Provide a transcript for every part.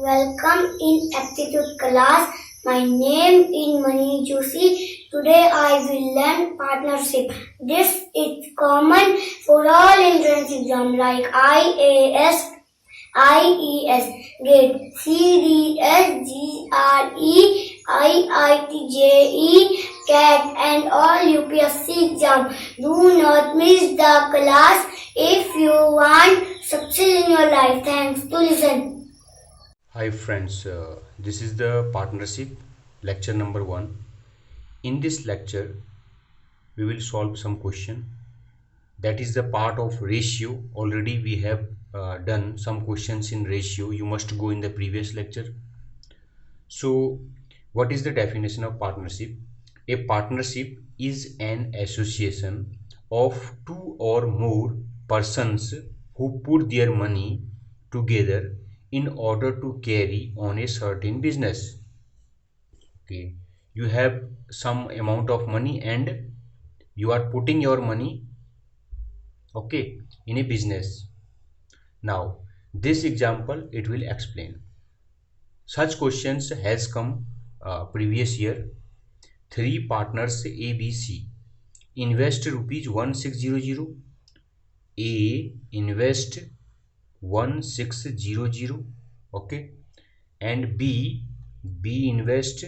Welcome in aptitude class. My name is Mani Joshi. Today I will learn partnership. This is common for all entrance exam like IAS, IES, GATE, CDS, GRE, IIT, JE, CAT and all UPSC exam. Do not miss the class if you want success in your life. Thanks to listen. Hi friends, this is the partnership lecture number 1. In this lecture, we will solve some question. That is the part of ratio. Already we have done some questions in ratio. You must go in the previous lecture. So, what is the definition of partnership? A partnership is an association of two or more persons who put their money together in order to carry on a certain business. Okay, you have some amount of money and you are putting your money, okay, in a business. Now, this example it will explain. Such questions has come previous year. Three partners ABC invest rupees 1600. A invest 1600, okay, and B invest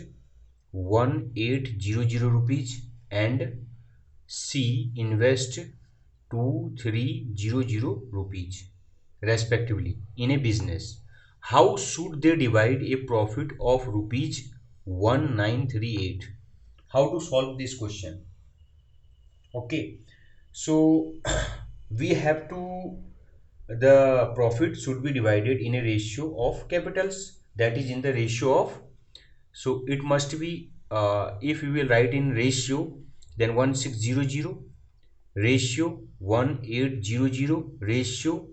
1800 rupees and C invest 2300 rupees respectively in a business. How should they divide a profit of rupees 1938? How to solve this question? Okay, so we have to, the profit should be divided in a ratio of capitals, that is in the ratio of, so it must be if we will write in ratio, then 1600 ratio 1800 ratio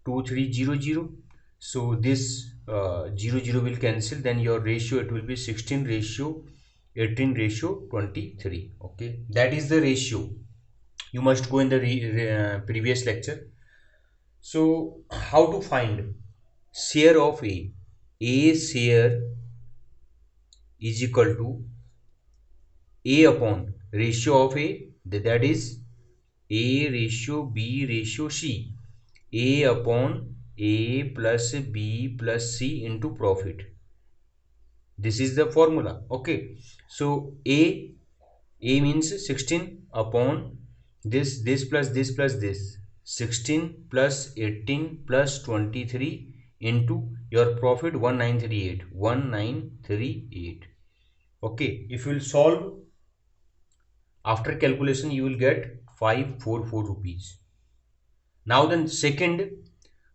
2300. So this 00 will cancel, then your ratio it will be 16 ratio 18 ratio 23. Okay, that is the ratio. You must go in the previous lecture. So how to find share of A share is equal to A upon ratio of A, that is A ratio B ratio C, A upon A plus B plus C into profit. This is the formula. Okay, so A means 16 upon this plus this plus this, 16 plus 18 plus 23 into your profit 1938. Okay, if you will solve after calculation, you will get 544 rupees. Now then second,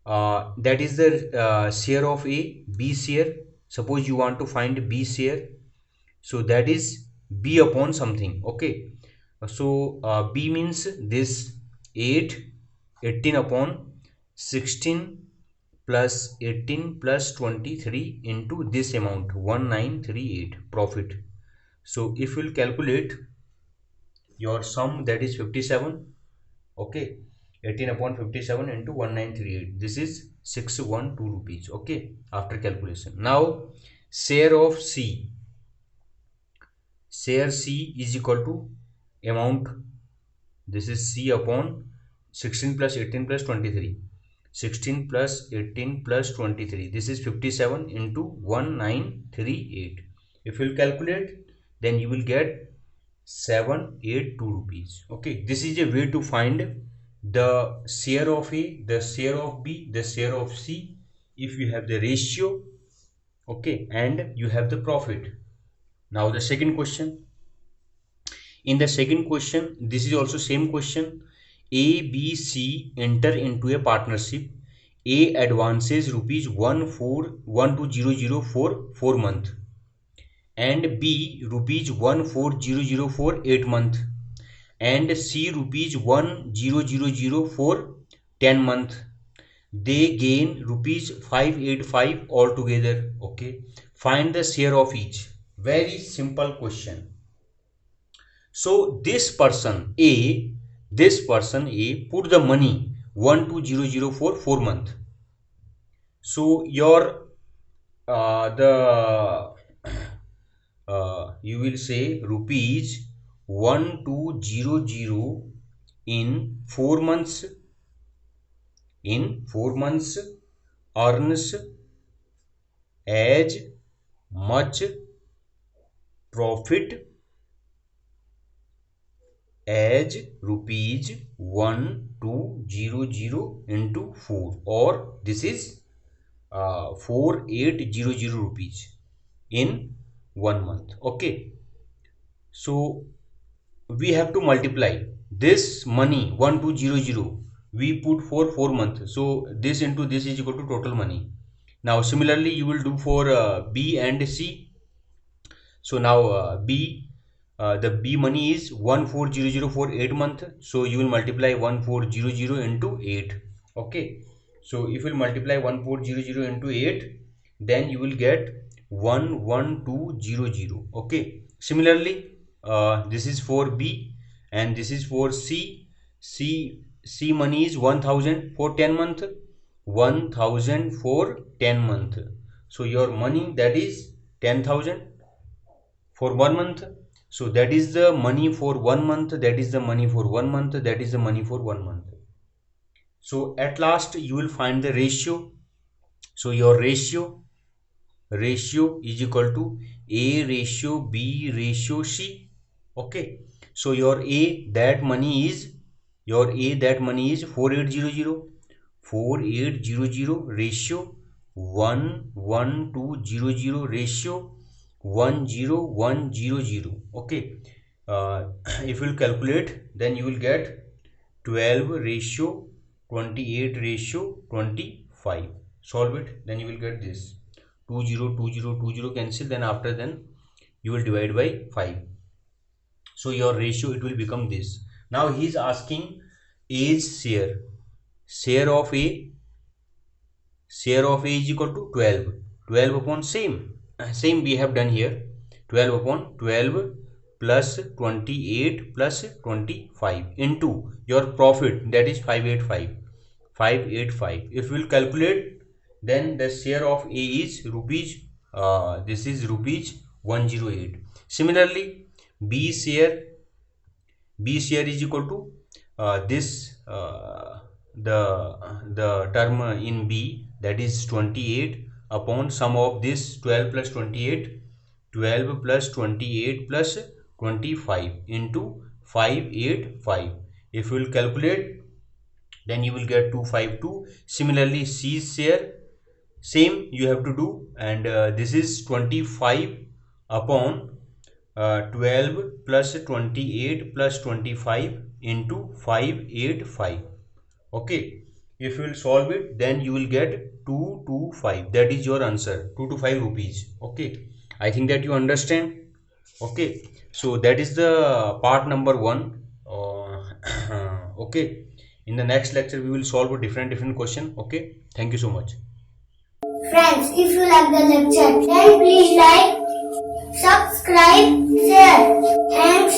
that is the share of B share. Suppose you want to find B share, so that is B upon something. Okay, so B means this 18 upon 16 plus 18 plus 23 into this amount 1938 profit. So if you will calculate your sum, that is 57. Okay, 18 upon 57 into 1938, this is 612 rupees. Okay, after calculation. Now share of C, share C is equal to amount, this is C upon 16 plus 18 plus 23, 16 plus 18 plus 23, this is 57 into 1938. If you will calculate, then you will get 782 rupees. Okay, this is a way to find the share of A, the share of B, the share of C if you have the ratio, okay, and you have the profit. Now the second question. In the second question, this is also same question. A, B, C enter into a partnership. A advances rupees 12000 for 4 months and B rupees 14000 for 8 months and C rupees 1000 for 10 months. They gain rupees 585 altogether. Okay, find the share of each. Very simple question. So this person A put the money 12000 for 4 months. So your you will say rupees 1200 in 4 months. In 4 months earns as much profit as rupees 1200 into 4, or this is 4800 rupees in 1 month. Okay, so we have to multiply this money 1200 we put for 4 months, so this into this is equal to total money. Now similarly you will do for B and C. So now the B money is 1400 for 8 months, so you will multiply 1400 into 8. Okay, so if you will multiply 1400 into 8, then you will get 11200. Okay, similarly this is for B and this is for C. C money is 1000 for 10 month, 1000 for 10 month, so your money that is 10,000 for 1 month. So that is the money for 1 month, that is the money for 1 month, that is the money for 1 month. So at last you will find the ratio. So your ratio is equal to A ratio B ratio C. Okay, so your A that money is 4800 ratio 11200 ratio 10100. Okay, if you will calculate, then you will get 12 ratio 28 ratio 25. Solve it, then you will get this 20 cancel, then after then you will divide by 5. So your ratio it will become this. Now he is asking A's share of A is equal to 12 upon same we have done here, 12 upon 12 plus 28 plus 25 into your profit, that is 585. If we will calculate, then the share of A is rupees this is rupees 108. Similarly B share is equal to this the term in B, that is 28 upon sum of this 12 plus 28 plus 25 into 585. If you will calculate, then you will get 252. Similarly C share, same you have to do, and this is 25 upon 12 plus 28 plus 25 into 585. Okay, if you will solve it, then you will get 225. That is your answer, 225 rupees. Okay, I think that you understand. Okay, so that is the part number 1. Okay, in the next lecture we will solve a different question. Okay, thank you so much. Friends, if you like the lecture, then please like, subscribe, share. Thanks.